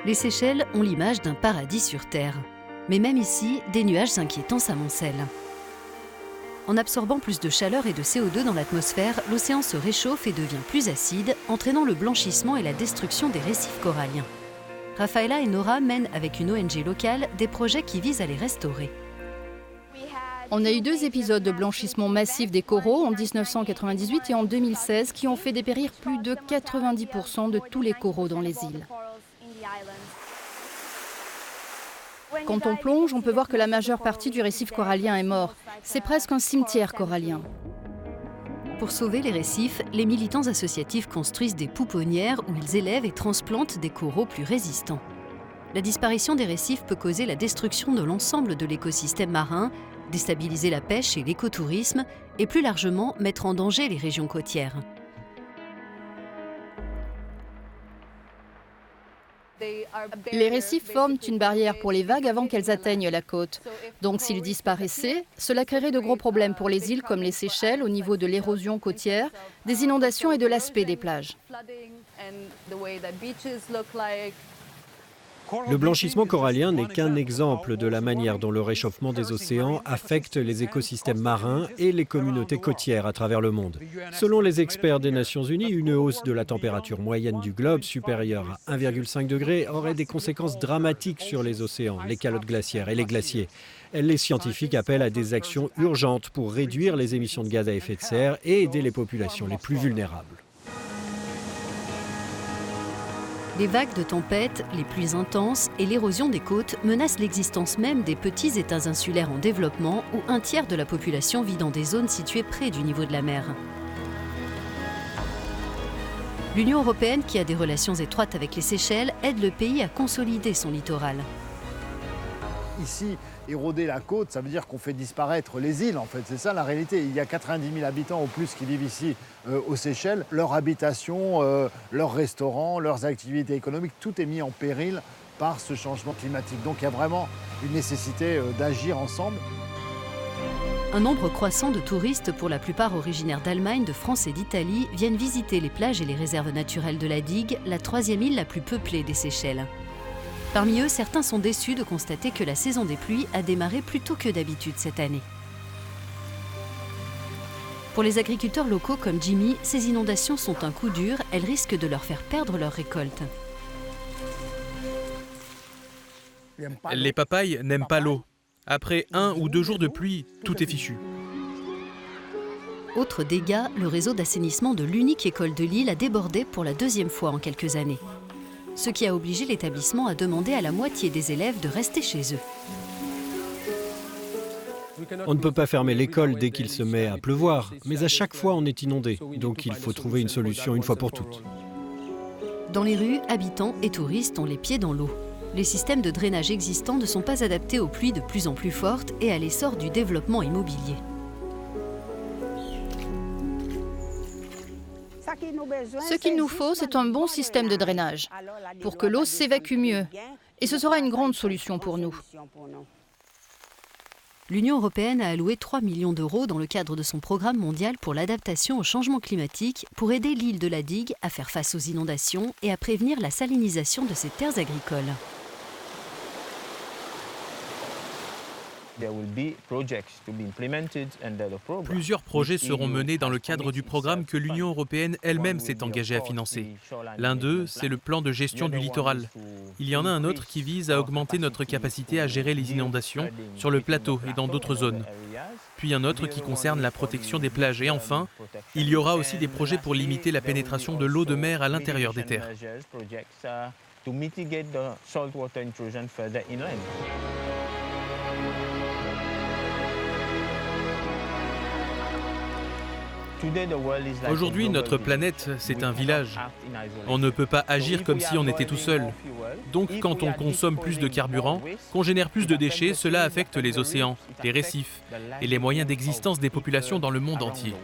Les Seychelles ont l'image d'un paradis sur Terre. Mais même ici, des nuages inquiétants s'amoncellent. En absorbant plus de chaleur et de CO2 dans l'atmosphère, l'océan se réchauffe et devient plus acide, entraînant le blanchissement et la destruction des récifs coralliens. Rafaela et Nora mènent avec une ONG locale des projets qui visent à les restaurer. On a eu 2 épisodes de blanchissement massif des coraux en 1998 et en 2016 qui ont fait dépérir plus de 90% de tous les coraux dans les îles. Quand on plonge, on peut voir que la majeure partie du récif corallien est mort. C'est presque un cimetière corallien. Pour sauver les récifs, les militants associatifs construisent des pouponnières où ils élèvent et transplantent des coraux plus résistants. La disparition des récifs peut causer la destruction de l'ensemble de l'écosystème marin, déstabiliser la pêche et l'écotourisme et plus largement mettre en danger les régions côtières. Les récifs forment une barrière pour les vagues avant qu'elles atteignent la côte. Donc s'ils disparaissaient, cela créerait de gros problèmes pour les îles comme les Seychelles au niveau de l'érosion côtière, des inondations et de l'aspect des plages. Le blanchissement corallien n'est qu'un exemple de la manière dont le réchauffement des océans affecte les écosystèmes marins et les communautés côtières à travers le monde. Selon les experts des Nations Unies, une hausse de la température moyenne du globe supérieure à 1,5 degré aurait des conséquences dramatiques sur les océans, les calottes glaciaires et les glaciers. Les scientifiques appellent à des actions urgentes pour réduire les émissions de gaz à effet de serre et aider les populations les plus vulnérables. Les vagues de tempête, les pluies intenses et l'érosion des côtes menacent l'existence même des petits États insulaires en développement où un tiers de la population vit dans des zones situées près du niveau de la mer. L'Union européenne, qui a des relations étroites avec les Seychelles, aide le pays à consolider son littoral. Ici, éroder la côte, ça veut dire qu'on fait disparaître les îles, en fait. C'est ça la réalité. Il y a 90 000 habitants au plus qui vivent ici aux Seychelles. Leur habitation, leurs restaurants, leurs activités économiques, tout est mis en péril par ce changement climatique. Donc il y a vraiment une nécessité d'agir ensemble. Un nombre croissant de touristes, pour la plupart originaires d'Allemagne, de France et d'Italie, viennent visiter les plages et les réserves naturelles de la digue, la 3e île la plus peuplée des Seychelles. Parmi eux, certains sont déçus de constater que la saison des pluies a démarré plus tôt que d'habitude cette année. Pour les agriculteurs locaux comme Jimmy, ces inondations sont un coup dur, elles risquent de leur faire perdre leurs récoltes. Les papayes n'aiment pas l'eau. Après 1 ou 2 jours de pluie, tout est fichu. Autre dégât, le réseau d'assainissement de l'unique école de l'île a débordé pour la 2e fois en quelques années. Ce qui a obligé l'établissement à demander à la moitié des élèves de rester chez eux. On ne peut pas fermer l'école dès qu'il se met à pleuvoir, mais à chaque fois on est inondé, donc il faut trouver une solution une fois pour toutes. Dans les rues, habitants et touristes ont les pieds dans l'eau. Les systèmes de drainage existants ne sont pas adaptés aux pluies de plus en plus fortes et à l'essor du développement immobilier. Ce qu'il nous faut, c'est un bon système de drainage pour que l'eau s'évacue mieux. Et ce sera une grande solution pour nous. L'Union européenne a alloué 3 millions d'euros dans le cadre de son programme mondial pour l'adaptation au changement climatique pour aider l'île de la Digue à faire face aux inondations et à prévenir la salinisation de ses terres agricoles. Plusieurs projets seront menés dans le cadre du programme que l'Union européenne elle-même s'est engagée à financer. L'un d'eux, c'est le plan de gestion du littoral. Il y en a un autre qui vise à augmenter notre capacité à gérer les inondations sur le plateau et dans d'autres zones. Puis un autre qui concerne la protection des plages. Et enfin, il y aura aussi des projets pour limiter la pénétration de l'eau de mer à l'intérieur des terres. Aujourd'hui, notre planète, c'est un village. On ne peut pas agir comme si on était tout seul. Donc, quand on consomme plus de carburant, qu'on génère plus de déchets, cela affecte les océans, les récifs et les moyens d'existence des populations dans le monde entier.